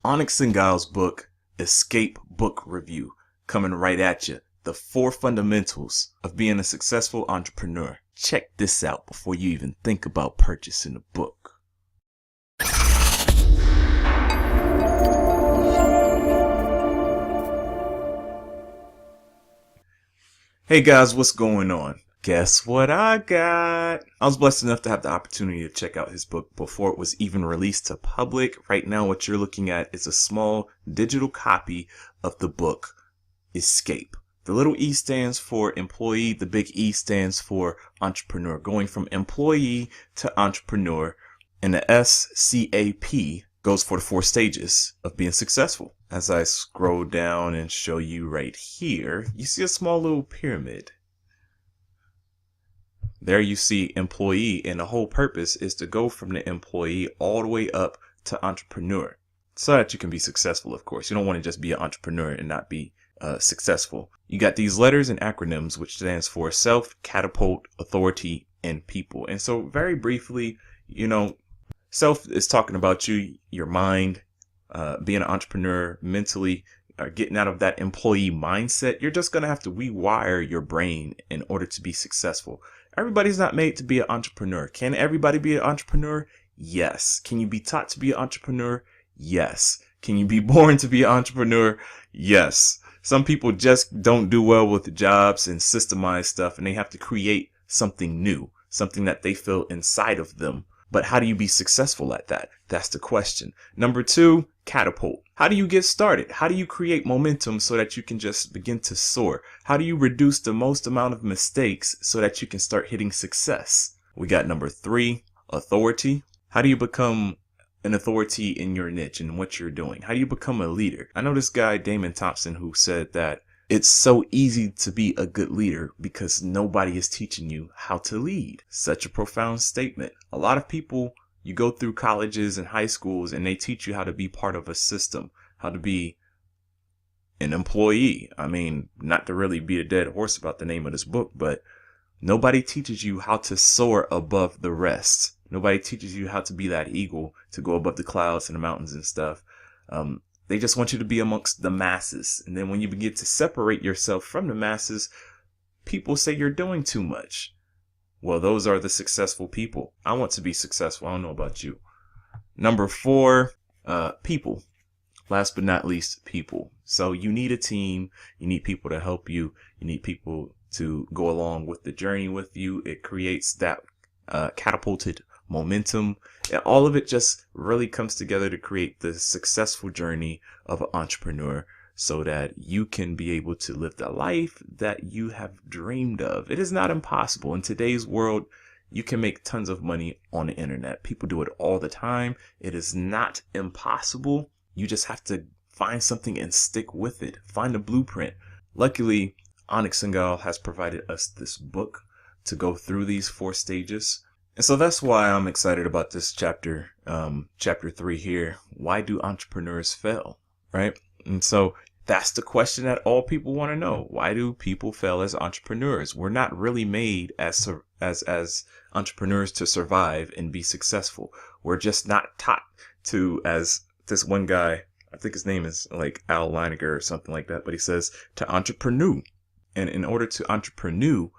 Anik Singal's book, eSCAPE Book Review, coming right at you. The 4 fundamentals of being a successful entrepreneur. Check this out before you even think about purchasing the book. Hey guys, what's going on? Guess what I got? I was blessed enough to have the opportunity to check out his book before it was even released to public. Right now, what you're looking at is a small digital copy of the book, eSCAPE. The little E stands for employee, the big E stands for entrepreneur. Going from employee to entrepreneur, and the SCAP goes for the 4 stages of being successful. As I scroll down and show you right here, you see a small little pyramid. There you see employee, and the whole purpose is to go from the employee all the way up to entrepreneur so that you can be successful, of course. You don't want to just be an entrepreneur and not be successful. You got these letters and acronyms, which stands for self, catapult, authority, and people. And so very briefly, self is talking about you, your mind, being an entrepreneur, mentally getting out of that employee mindset. You're just going to have to rewire your brain in order to be successful. Everybody's not made to be an entrepreneur. Can everybody be an entrepreneur? Yes. Can you be taught to be an entrepreneur? Yes. Can you be born to be an entrepreneur? Yes. Some people just don't do well with jobs and systemized stuff, and they have to create something new, something that they feel inside of them. But how do you be successful at that? That's the question. Number 2, catapult. How do you get started? How do you create momentum so that you can just begin to soar? How do you reduce the most amount of mistakes so that you can start hitting success? We got number 3, authority. How do you become an authority in your niche and what you're doing? How do you become a leader? I know this guy, Damon Thompson, who said that it's so easy to be a good leader because nobody is teaching you how to lead. Such a profound statement. A lot of people, you go through colleges and high schools and they teach you how to be part of a system, how to be an employee. I mean, not to really beat a dead horse about the name of this book, but nobody teaches you how to soar above the rest. Nobody teaches you how to be that eagle, to go above the clouds and the mountains and stuff. They just want you to be amongst the masses. And then when you begin to separate yourself from the masses, people say you're doing too much. Well, those are the successful people. I want to be successful. I don't know about you. Number 4, people. Last but not least, people. So you need a team. You need people to help you. You need people to go along with the journey with you. It creates that catapulted momentum. And all of it just really comes together to create the successful journey of an entrepreneur so that you can be able to live the life that you have dreamed of. It is not impossible. In today's world, you can make tons of money on the internet. People do it all the time. It is not impossible. You just have to find something and stick with it. Find a blueprint. Luckily, Anik Singal has provided us this book to go through these 4 stages. And so that's why I'm excited about this chapter 3 here. Why do entrepreneurs fail, right? And so that's the question that all people want to know. Why do people fail as entrepreneurs? We're not really made as entrepreneurs to survive and be successful. We're just not taught to, as this one guy, I think his name is like Al Leiniger or something like that, but he says to entrepreneur. And in order to entrepreneur,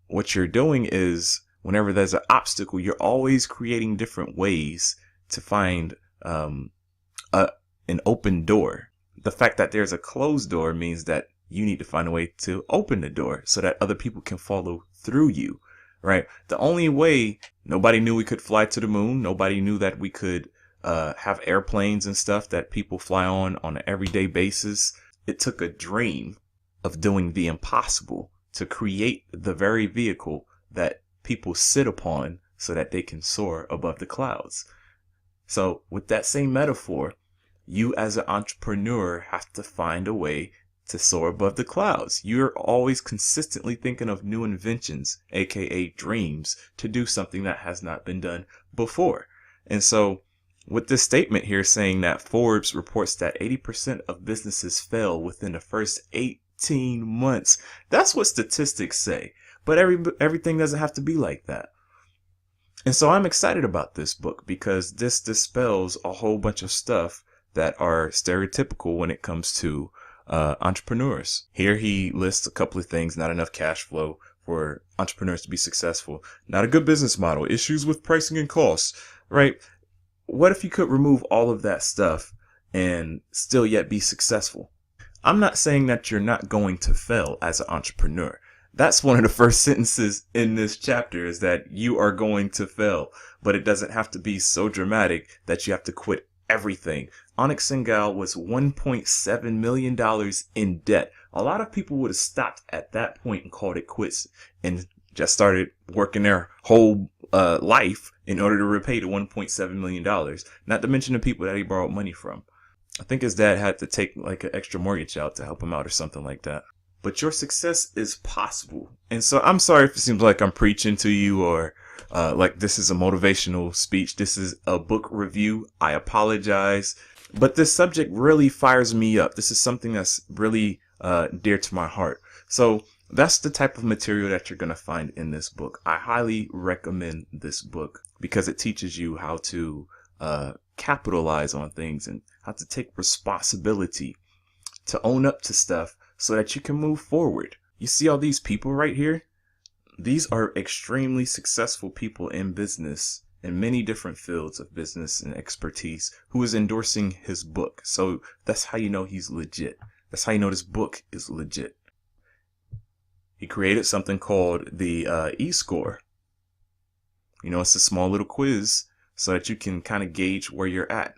what you're doing is, whenever there's an obstacle, you're always creating different ways to find an open door. The fact that there's a closed door means that you need to find a way to open the door so that other people can follow through you, right? The only way, nobody knew we could fly to the moon. Nobody knew that we could have airplanes and stuff that people fly on an everyday basis. It took a dream of doing the impossible to create the very vehicle that people sit upon so that they can soar above the clouds. So with that same metaphor, you as an entrepreneur have to find a way to soar above the clouds. You're always consistently thinking of new inventions, aka dreams, to do something that has not been done before. And so with this statement here saying that Forbes reports that 80% of businesses fail within the first 18 months, that's what statistics say. But everything doesn't have to be like that. And so I'm excited about this book because this dispels a whole bunch of stuff that are stereotypical when it comes to entrepreneurs. Here he lists a couple of things: not enough cash flow for entrepreneurs to be successful, not a good business model, issues with pricing and costs, right? What if you could remove all of that stuff and still yet be successful? I'm not saying that you're not going to fail as an entrepreneur. That's one of the first sentences in this chapter, is that you are going to fail, but it doesn't have to be so dramatic that you have to quit everything. Anik Singal was $1.7 million in debt. A lot of people would have stopped at that point and called it quits and just started working their whole life in order to repay the $1.7 million. Not to mention the people that he borrowed money from. I think his dad had to take like an extra mortgage out to help him out or something like that. But your success is possible. And so I'm sorry if it seems like I'm preaching to you or like this is a motivational speech. This is a book review. I apologize. But this subject really fires me up. This is something that's really dear to my heart. So that's the type of material that you're going to find in this book. I highly recommend this book because it teaches you how to capitalize on things and how to take responsibility, to own up to stuff so that you can move forward. You see all these people right here? These are extremely successful people in business, in many different fields of business and expertise, who is endorsing his book. So that's how you know he's legit. That's how you know this book is legit. He created something called the eScore. You know, it's a small little quiz so that you can kind of gauge where you're at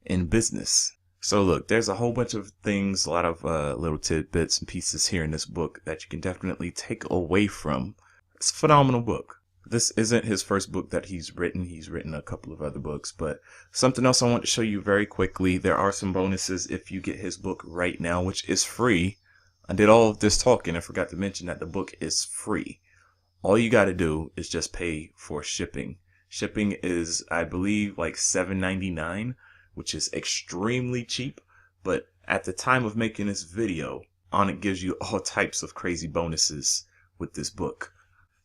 in business. So look, there's a whole bunch of things, a lot of little tidbits and pieces here in this book that you can definitely take away from. It's a phenomenal book. This isn't his first book that he's written. He's written a couple of other books, but something else I want to show you very quickly. There are some bonuses if you get his book right now, which is free. I did all of this talking and forgot to mention that the book is free. All you got to do is just pay for shipping. Shipping is, I believe, like $7.99, which is extremely cheap. But at the time of making this video, Anik gives you all types of crazy bonuses with this book.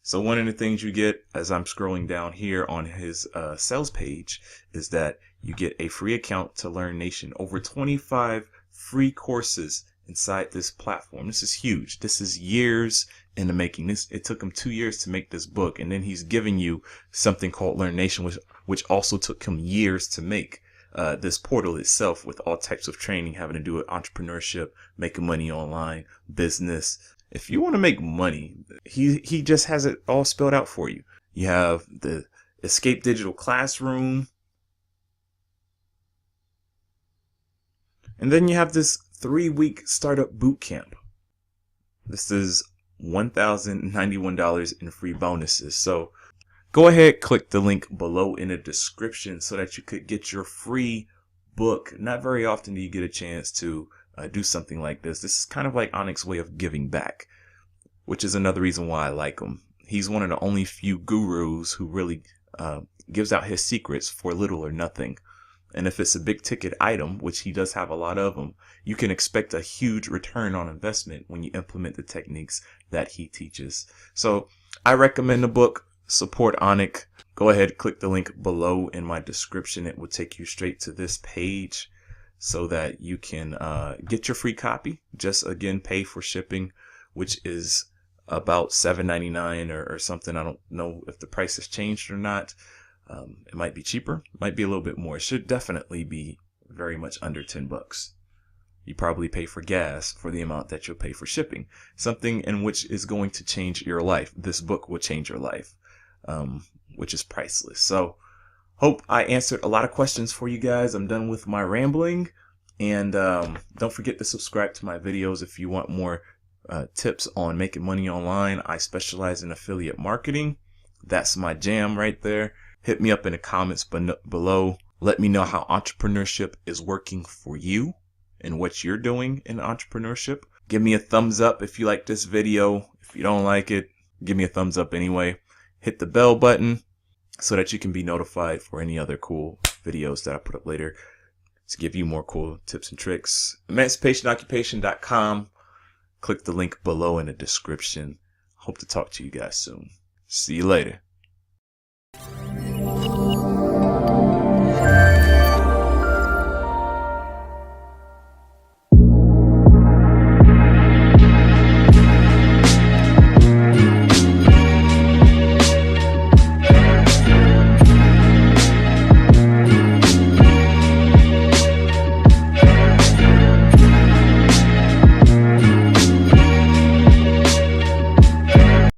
So one of the things you get as I'm scrolling down here on his sales page is that you get a free account to LearnNation. Over 25 free courses inside this platform. This is huge. This is years in the making. It took him 2 years to make this book, and then he's giving you something called LearnNation, which also took him years to make. This portal itself, with all types of training having to do with entrepreneurship, making money online, business. If you want to make money, he just has it all spelled out for you. You have the eSCAPE Digital Classroom. And then you have this 3-week startup boot camp. This is $1,091 in free bonuses. So go ahead, click the link below in the description so that you could get your free book. Not very often do you get a chance to do something like this. This is kind of like Anik's way of giving back, which is another reason why I like him. He's one of the only few gurus who really gives out his secrets for little or nothing. And if it's a big ticket item, which he does have a lot of them, you can expect a huge return on investment when you implement the techniques that he teaches. So I recommend the book. Support Anik. Go ahead, click the link below in my description. It will take you straight to this page so that you can get your free copy. Just again, pay for shipping, which is about $7.99 or something. I don't know if the price has changed or not. It might be cheaper, might be a little bit more. It should definitely be very much under $10. You probably pay for gas for the amount that you'll pay for shipping. Something in which is going to change your life. This book will change your life, which is priceless. So hope I answered a lot of questions for you guys. I'm done with my rambling. And don't forget to subscribe to my videos if you want more tips on making money online. I specialize in affiliate marketing. That's my jam right there. Hit me up in the comments below. Let me know how entrepreneurship is working for you and what you're doing in entrepreneurship. Give me a thumbs up if you like this video. If you don't like it, give me a thumbs up anyway. Hit the bell button so that you can be notified for any other cool videos that I put up later to give you more cool tips and tricks. EmancipationOccupation.com. Click the link below in the description. Hope to talk to you guys soon. See you later.